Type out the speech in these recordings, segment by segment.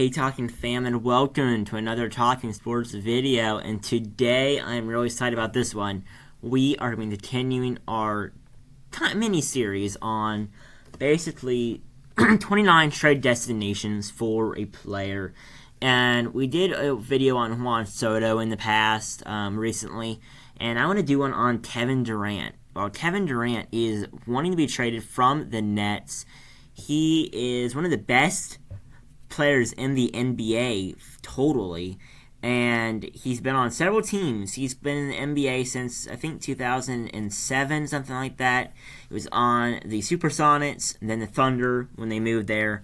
Hey Talking fam, and welcome to another Talking Sports video, and today I'm really excited about this one. We are going to be continuing our mini-series on basically 29 trade destinations for a player, and we did a video on Juan Soto in the past, recently, and I want to do one on Kevin Durant. Well, Kevin Durant is wanting to be traded from the Nets. He is one of the best players in the NBA totally, and he's been on several teams. He's been in the NBA since I think 2007, something like that. He was on the Supersonics, and then the Thunder when they moved there,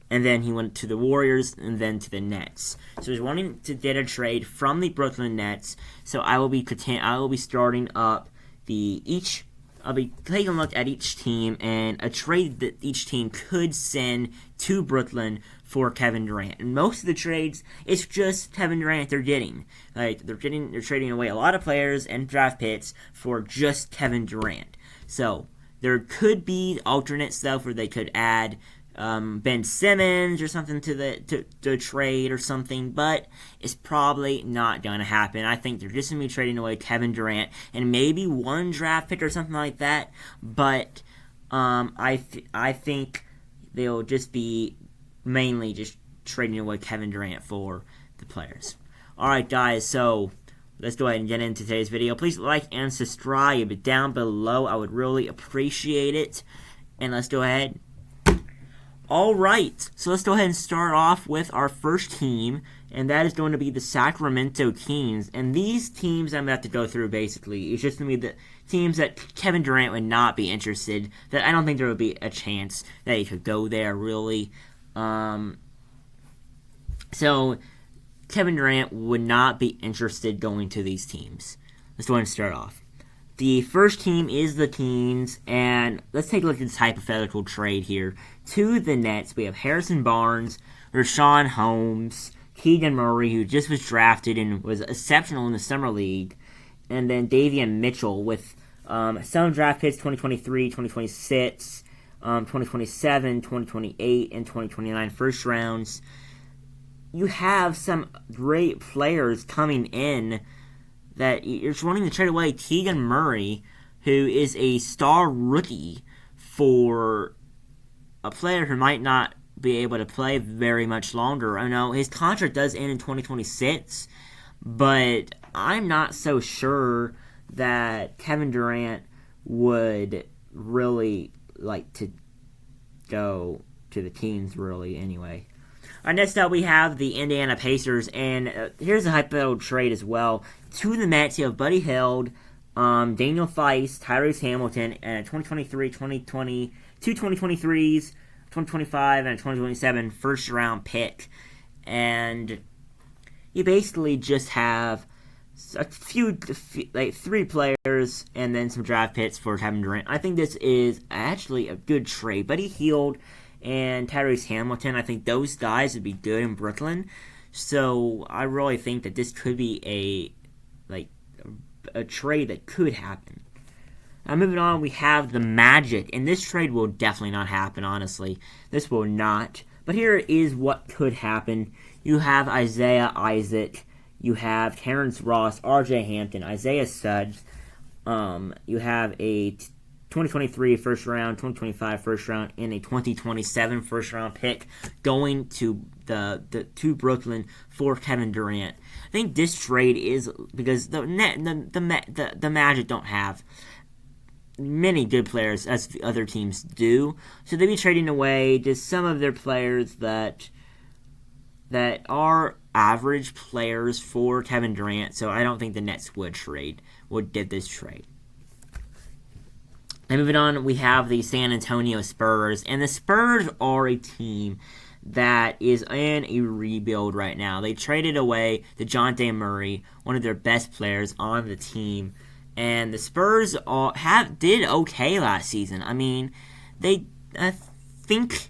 and then he went to the Warriors and then to the Nets. So he's wanting to get a trade from the Brooklyn Nets. So I will be starting up I'll be taking a look at each team and a trade that each team could send to Brooklyn for Kevin Durant. And most of the trades, it's just Kevin Durant they're getting. Like they're trading away a lot of players and draft picks for just Kevin Durant. So there could be alternate stuff where they could add Ben Simmons or something to the trade or something, but it's probably not going to happen. I think they're just going to be trading away Kevin Durant and maybe one draft pick or something like that, but I think they'll just be mainly just trading away Kevin Durant for the players. Alright guys, so let's go ahead and get into today's video. Please like and subscribe down below. I would really appreciate it. And let's go ahead. Alright, so let's go ahead and start off with our first team, and that is going to be the Sacramento Kings. And these teams I'm about to go through basically is just going to be the teams that Kevin Durant would not be interested, that I don't think there would be a chance that he could go there really. So Kevin Durant would not be interested going to these teams. Let's go ahead and start off. The first team is the Kings, and let's take a look at this hypothetical trade here. To the Nets, we have Harrison Barnes, Rashawn Holmes, Keegan Murray, who just was drafted and was exceptional in the Summer League, and then Davion Mitchell with some draft picks, 2023, 2026, 2027, 2028, and 2029 first rounds. You have some great players coming in that you're wanting to trade away. Keegan Murray, who is a star rookie, for a player who might not be able to play very much longer. I know his contract does end in 2026, but I'm not so sure that Kevin Durant would really like to go to the Kings, really, anyway. Next up, we have the Indiana Pacers, and here's a hypothetical trade as well. To the Mets, you have Buddy Hield, Daniel Theis, Tyrese Hamilton, and a 2023, 2020, two 2023s, 2025, and a 2027 first-round pick. And you basically just have three players and then some draft picks for Kevin Durant. I think this is actually a good trade. Buddy Hield and Tyrese Hamilton, I think those guys would be good in Brooklyn. So I really think that this could be a trade that could happen. Now moving on, we have the Magic, and this trade will definitely not happen, honestly. This will not. But here is what could happen. You have Isaiah Isaac, you have Terrence Ross, RJ Hampton, Isaiah Suggs, you have a 2023 first round, 2025 first round, and a 2027 first round pick going to to Brooklyn for Kevin Durant. I think this trade is because the Magic don't have many good players as the other teams do, so they'd be trading away just some of their players that are average players for Kevin Durant. So I don't think the Nets would get this trade. And moving on, we have the San Antonio Spurs, and the Spurs are a team that is in a rebuild right now. They traded away DeJounte Murray, one of their best players on the team, and the Spurs did okay last season. I mean, I think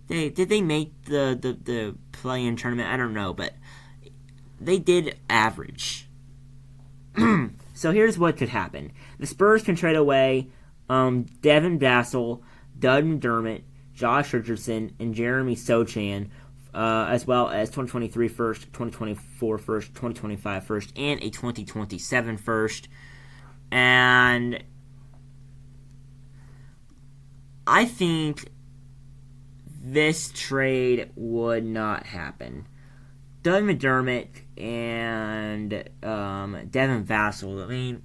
they make the play-in tournament? I don't know, but they did average. So here's what could happen: the Spurs can trade away Devin Vassell, Doug McDermott, Josh Richardson, and Jeremy Sochan as well as 2023 first, 2024 first, 2025 first, and a 2027 first. And I think this trade would not happen. Doug McDermott and Devin Vassell, I mean,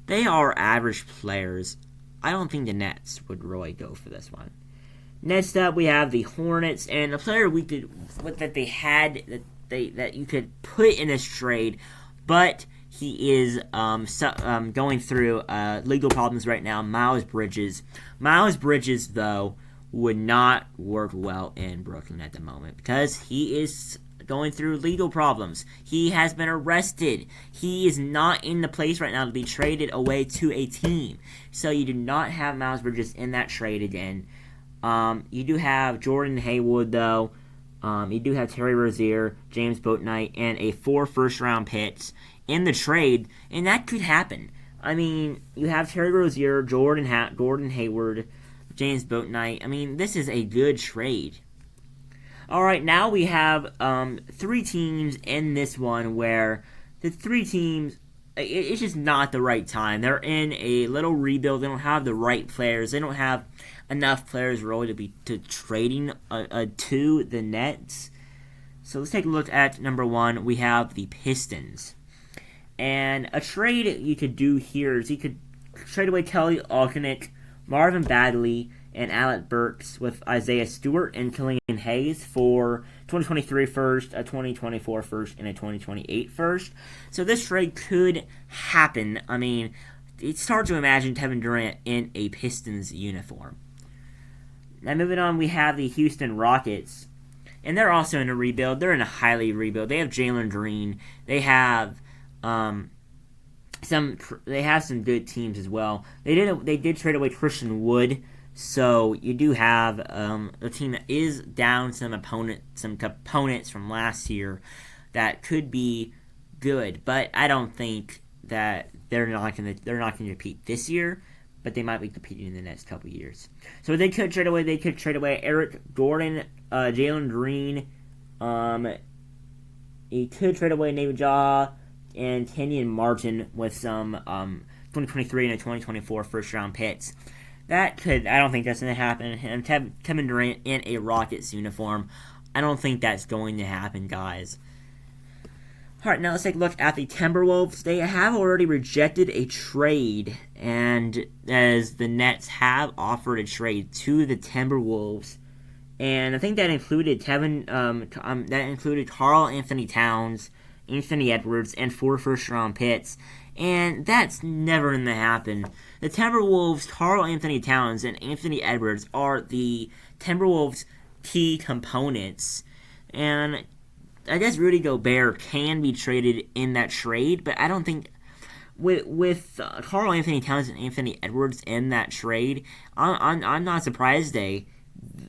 they are average players. I don't think the Nets would really go for this one. Next up, we have the Hornets, and a player that you could put in this trade, but he is going through legal problems right now. Miles Bridges. Miles Bridges, though, would not work well in Brooklyn at the moment because he is going through legal problems. He has been arrested. He is not in the place right now to be traded away to a team. So you do not have Miles Bridges in that trade again. You do have Jordan Haywood, though. You do have Terry Rozier, James Bouknight, and a 4 first-round picks in the trade, and that could happen. I mean, you have Terry Rozier, Gordon Hayward, James Bouknight. I mean, this is a good trade. All right, now we have 3 teams in this one where the 3 teams, it's just not the right time. They're in a little rebuild. They don't have the right players. They don't have enough players really to trading to the Nets. So let's take a look at number 1. We have the Pistons. And a trade you could do here is you could trade away Kelly Olynyk, Marvin Bagley, and Alec Burks with Isaiah Stewart and Killian Hayes for 2023 first, a 2024 first, and a 2028 first. So this trade could happen. I mean, it's hard to imagine Kevin Durant in a Pistons uniform. Now moving on, we have the Houston Rockets. And they're also in a rebuild. They're in a highly rebuild. They have Jalen Green. They have some good teams as well. They did trade away Christian Wood, so you do have a team that is down some components from last year that could be good, but I don't think that they're not going to compete this year, but they might be competing in the next couple years. So they could trade away Eric Gordon, Jalen Green. He could trade away David Jaw and Kenyon Martin with some 2023 and a 2024 first-round picks. I don't think that's going to happen. And Kevin Durant in a Rockets uniform, I don't think that's going to happen, guys. All right, now let's take a look at the Timberwolves. They have already rejected a trade, and as the Nets have offered a trade to the Timberwolves, and I think that included Karl Anthony Towns, Anthony Edwards, and 4 first-round picks, and that's never going to happen. The Timberwolves, Karl Anthony Towns, and Anthony Edwards are the Timberwolves' key components, and I guess Rudy Gobert can be traded in that trade, but I don't think with Karl Anthony Towns and Anthony Edwards in that trade, I'm not surprised they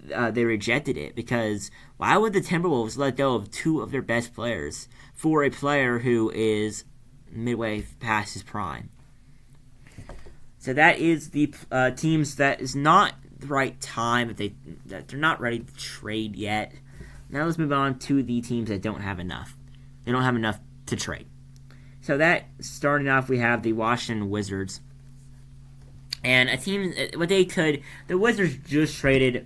rejected it, because why would the Timberwolves let go of 2 of their best players for a player who is midway past his prime? So that is the teams that is not the right time, that they're not ready to trade yet. Now let's move on to the teams that don't have enough. They don't have enough to trade. So that, starting off, we have the Washington Wizards. And a team, the Wizards just traded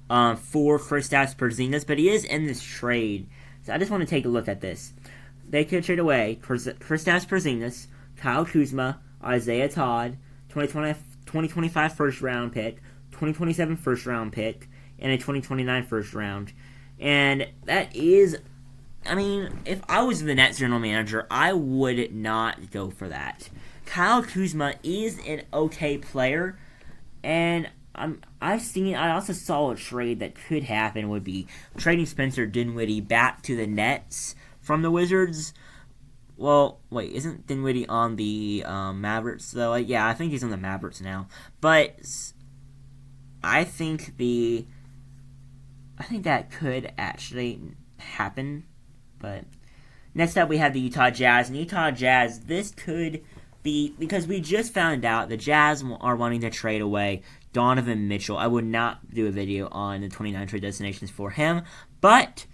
for Kristaps Porzingis, but he is in this trade. So I just want to take a look at this. They could trade away Kristaps Porzingis, Kyle Kuzma, Isaiah Todd, 2025 first-round pick, 2027 first-round pick, and a 2029 first-round. And that is, I mean, if I was the Nets general manager, I would not go for that. Kyle Kuzma is an okay player, and I also saw a trade that could happen would be trading Spencer Dinwiddie back to the Nets from the Wizards. Well, wait, isn't Dinwiddie on the Mavericks though? Yeah, I think he's on the Mavericks now. But I think that could actually happen. But next up, we have the Utah Jazz. And Utah Jazz, this could be, because we just found out the Jazz are wanting to trade away Donovan Mitchell. I would not do a video on the 29 trade destinations for him, but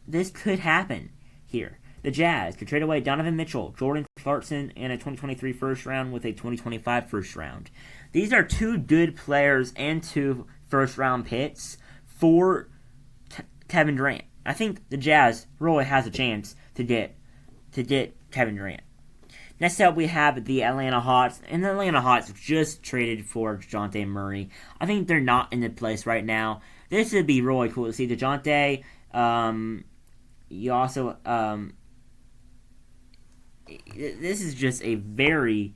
This could happen here. The Jazz could trade away Donovan Mitchell, Jordan Clarkson, and a 2023 first round with a 2025 first round. These are two good players and two first round picks for Kevin Durant. I think the Jazz really has a chance to get Kevin Durant. Next up, we have the Atlanta Hawks, and the Atlanta Hawks just traded for DeJounte Murray. I think they're not in the place right now. This would be really cool to see DeJounte. You also this is just a very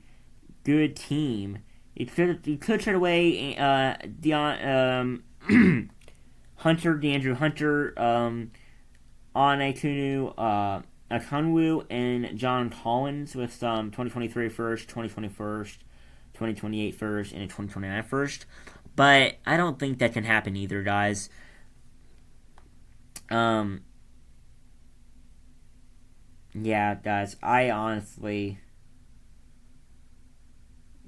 good team. You could trade away DeAndre Hunter, Akonwu, and John Collins with some 2023 first, 2028 first, and a 2029 first. But I don't think that can happen either, guys. Yeah, guys, I honestly...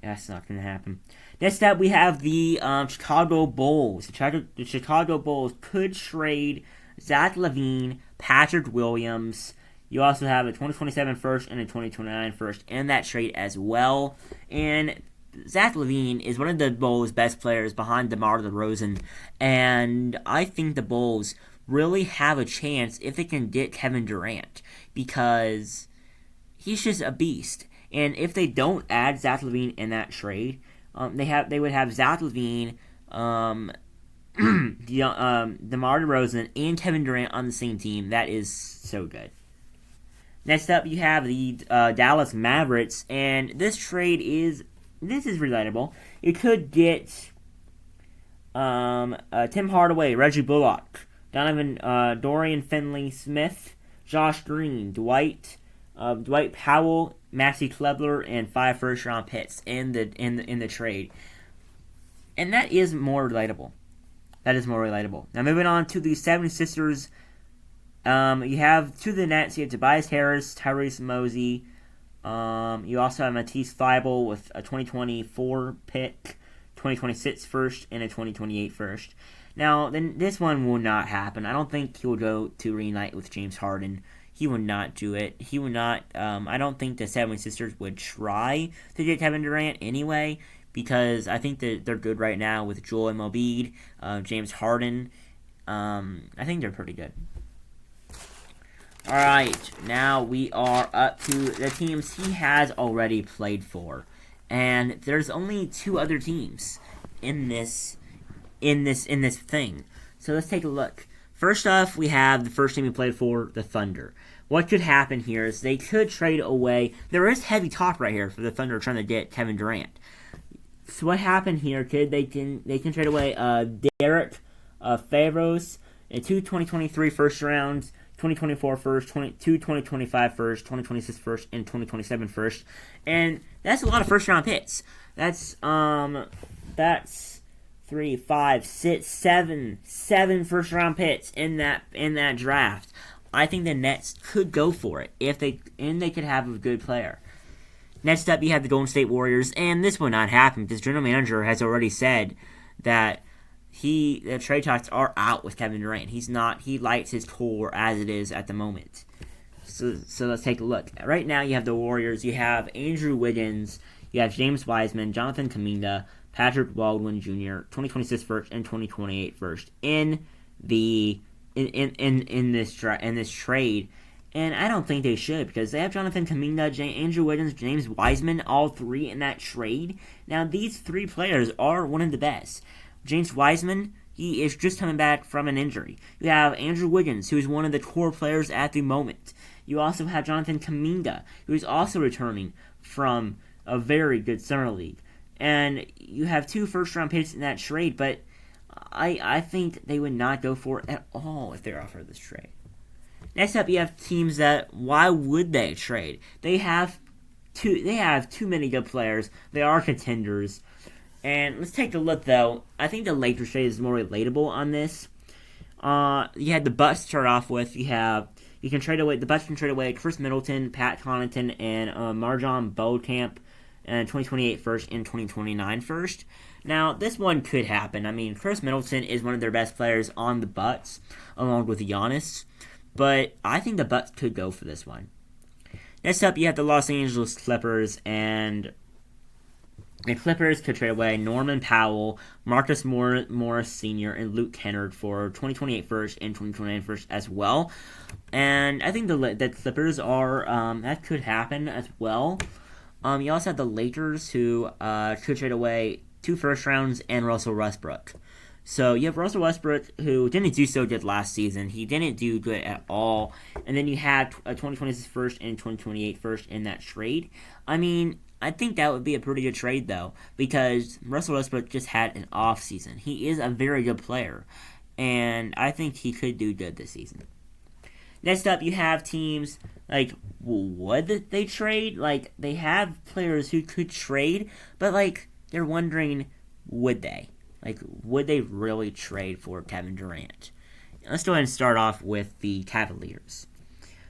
That's not going to happen. Next up, we have the Chicago Bulls. The Chicago Bulls could trade Zach LaVine, Patrick Williams. You also have a 2027 first and a 2029 first in that trade as well. And Zach LaVine is one of the Bulls' best players behind DeMar DeRozan. And I think the Bulls really have a chance if they can get Kevin Durant, because he's just a beast. And if they don't add Zach LaVine in that trade, they would have Zach LaVine, DeMar DeRozan, and Kevin Durant on the same team. That is so good. Next up, you have the Dallas Mavericks, and this trade is relatable. You could get Tim Hardaway, Reggie Bullock, Dorian Finney-Smith, Josh Green, Dwight Powell, Maxi Kleber, and 5 first-round picks in the trade, and that is more relatable. Now moving on to the 76ers, you have to the Nets. You have Tobias Harris, Tyrese Mosey. You also have Matisse Thybulle with a 2024 pick, 2026 first, and a 2028 first. Now, then this one will not happen. I don't think he will go to reunite with James Harden. He would not do it. He would not. I don't think the 76ers would try to get Kevin Durant anyway, because I think that they're good right now with Joel Embiid, James Harden. I think they're pretty good. All right, now we are up to the teams he has already played for, and there's only 2 other teams in this thing. So let's take a look. First off, we have the first team he played for, the Thunder. What could happen here is they could trade away. There is heavy talk right here for the Thunder trying to get Kevin Durant. So what happened here, kid? They can trade away Derek Favors and 2 2023 first rounds, 2024 first, 2025 first, 2026 first, and 2027 first, and that's a lot of first round picks. That's 3, 5, 6, 7 first round picks in that draft. I think the Nets could go for it if they could have a good player. Next up, you have the Golden State Warriors, and this will not happen because general manager has already said that the trade talks are out with Kevin Durant. He likes his core as it is at the moment. So let's take a look. Right now, you have the Warriors. You have Andrew Wiggins. You have James Wiseman, Jonathan Kuminga, Patrick Baldwin Jr., 2026 first and 2028 first in this trade. And I don't think they should, because they have Jonathan Kuminga, Andrew Wiggins, James Wiseman, all 3 in that trade. Now, these 3 players are one of the best. James Wiseman, he is just coming back from an injury. You have Andrew Wiggins, who is one of the core players at the moment. You also have Jonathan Kuminga, who is also returning from a very good summer league. And you have 2 first-round picks in that trade, but I think they would not go for it at all if they're offered this trade. Next up, you have teams that, why would they trade? They have too many good players. They are contenders. And let's take a look, though. I think the Lakers trade is more relatable on this. You had the Bucks to start off with. The Bucks can trade away Chris Middleton, Pat Connaughton, and Marjon Beauchamp, and 2028 first and 2029 first. Now, this one could happen. I mean, Chris Middleton is one of their best players on the Bucks, along with Giannis. but I think the Bucks could go for this one. Next up, you have the Los Angeles Clippers, and the Clippers could trade away Norman Powell, Marcus Morris Sr., and Luke Kennard for 2028 first and 2029 first as well. And I think the Clippers are that could happen as well. You also have the Lakers, who could trade away 2 first rounds and Russell Westbrook. So you have Russell Westbrook, who didn't do so good last season. He didn't do good at all. And then you had a 2026 first and 2028 first in that trade. I mean, I think that would be a pretty good trade, though, because Russell Westbrook just had an off season. He is a very good player, and I think he could do good this season. Next up, you have teams like, would they trade? Like, they have players who could trade, but like, they're wondering, would they? Like, would they really trade for Kevin Durant? Let's go ahead and start off with the Cavaliers.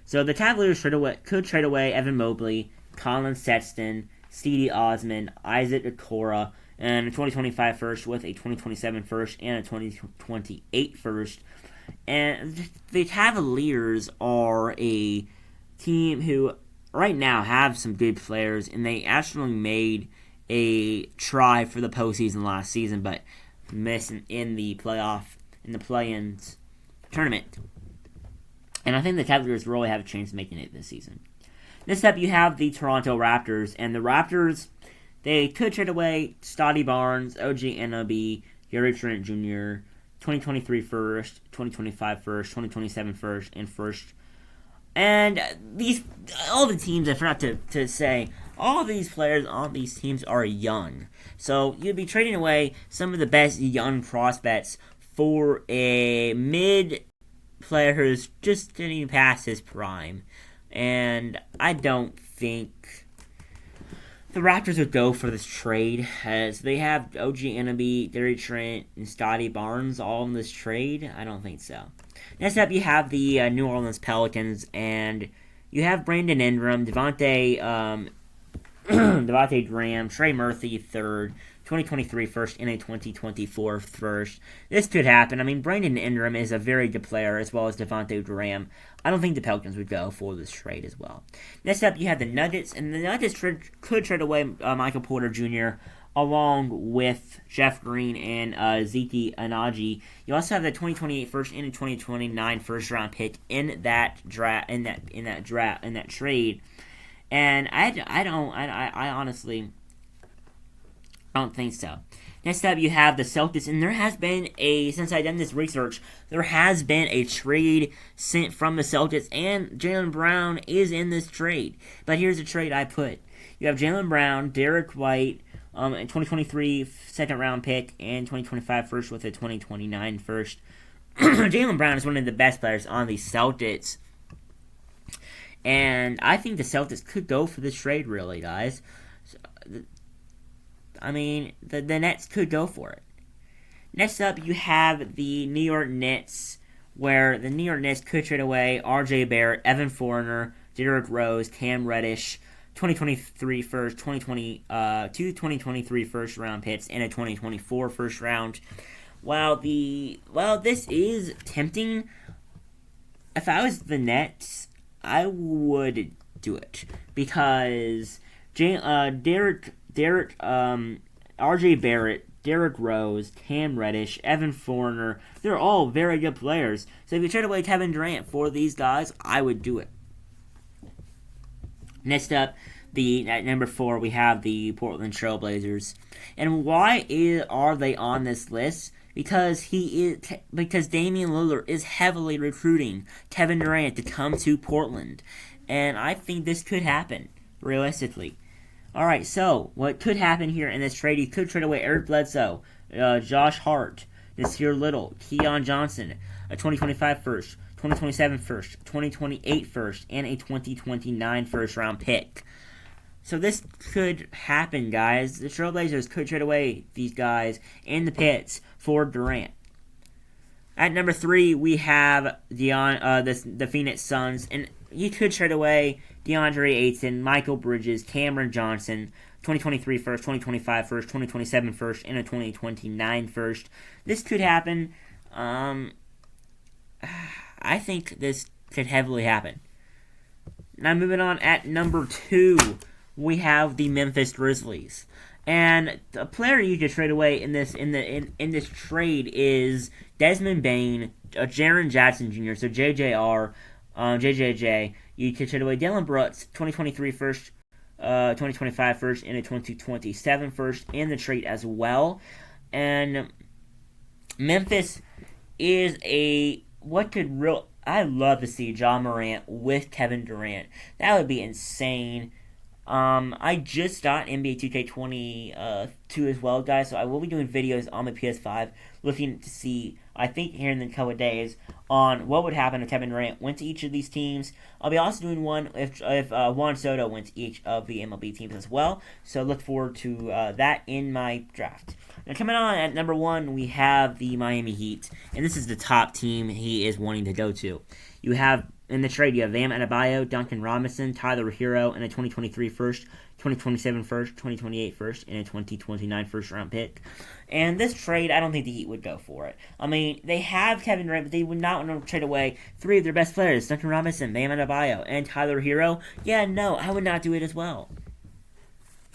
So the Cavaliers could trade away Evan Mobley, Colin Sexton, Cedi Osman, Isaac Okoro, and a 2025 first with a 2027 first and a 2028 first. And the Cavaliers are a team who right now have some good players, and they actually made a try for the postseason last season, but missing in the play-in tournament. And I think the Cavaliers really have a chance of making it this season. Next up, you have the Toronto Raptors, and the Raptors, they could trade away Scottie Barnes, OG Anunoby, Gary Trent Jr., 2023 first, 2025 first, 2027 first, and first. And all the teams, I forgot to say, all these players on these teams are young. So you'd be trading away some of the best young prospects for a mid player who's just getting past his prime. And I don't think the Raptors would go for this trade, as they have OG Anunoby, Gary Trent, and Scottie Barnes all in this trade. I don't think so. Next up, you have the New Orleans Pelicans, and you have Brandon Ingram, Devontae Graham, Trey Murphy, third, 2023 first, and a 2024 first. This could happen. I mean, Brandon Ingram is a very good player, as well as Devontae Graham. I don't think the Pelicans would go for this trade as well. Next up, you have the Nuggets, and the Nuggets could trade away Michael Porter Jr., along with Jeff Green and Zeke Anaji. You also have the 2028 first and the 2029 first round pick in that trade. And I honestly don't think so. Next up, you have the Celtics, and there has been since I've done this research, there has been a trade sent from the Celtics, and Jaylen Brown is in this trade. But here's the trade I put. You have Jaylen Brown, Derek White, a 2023 second round pick, and 2025 first with a 2029 first. Jaylen Brown is one of the best players on the Celtics. And I think the Celtics could go for this trade, really, guys. I mean, the Nets could go for it. Next up, you have the New York Knicks, where the New York Knicks could trade away R.J. Barrett, Evan Fournier, Derrick Rose, Cam Reddish, 2023 first, 2023 first round picks, and a 2024 first round. While this is tempting, if I was the Nets, I would do it, because R.J. Barrett, Derrick Rose, Cam Reddish, Evan Fournier, they're all very good players. So if you trade away Kevin Durant for these guys, I would do it. Next up, at number 4, we have the Portland Trailblazers. And why are they on this list? Because Damian Lillard is heavily recruiting Kevin Durant to come to Portland. And I think this could happen, realistically. Alright, so what could happen here in this trade? You could trade away Eric Bledsoe, Josh Hart, Nasir Little, Keon Johnson, a 2025 first, 2027 first, 2028 first, and a 2029 first round pick. So this could happen, guys. The Trailblazers could trade away these guys and the picks for Durant. At number 3, we have the Phoenix Suns, and you could trade away DeAndre Ayton, Michael Bridges, Cameron Johnson, 2023 first, 2025 first, 2027 first, and a 2029 first. This could happen. I think this could heavily happen. Now moving on, at number 2, we have the Memphis Grizzlies. And the player you could trade away in this trade is Desmond Bane, Jaren Jackson Jr., so JJR, JJJ. You could trade away Dylan Brooks, 2023 first, 2025 first, and a 2027 first in the trade as well. And Memphis is I'd love to see John Morant with Kevin Durant. That would be insane. I just got NBA 2K22 as well, guys, so I will be doing videos on my PS5 looking to see, I think here in the couple of days, on what would happen if Kevin Durant went to each of these teams. I'll be also doing one if Juan Soto went to each of the MLB teams as well, so look forward to that in my draft. Now coming on at number 1, we have the Miami Heat, and this is the top team he is wanting to go to. You have in the trade, you have Bam Adebayo, Duncan Robinson, Tyler Hero, and a 2023 first, 2027 first, 2028 first, and a 2029 first round pick. And this trade, I don't think the Heat would go for it. I mean, they have Kevin Durant, but they would not want to trade away 3 of their best players, Duncan Robinson, Bam Adebayo, and Tyler Hero. Yeah, no, I would not do it as well.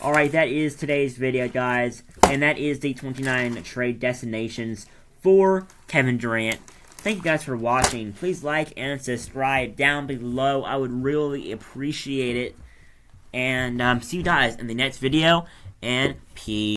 Alright, that is today's video, guys, and that is the 29 trade destinations for Kevin Durant. Thank you guys for watching. Please like and subscribe down below. I would really appreciate it. And see you guys in the next video. And peace.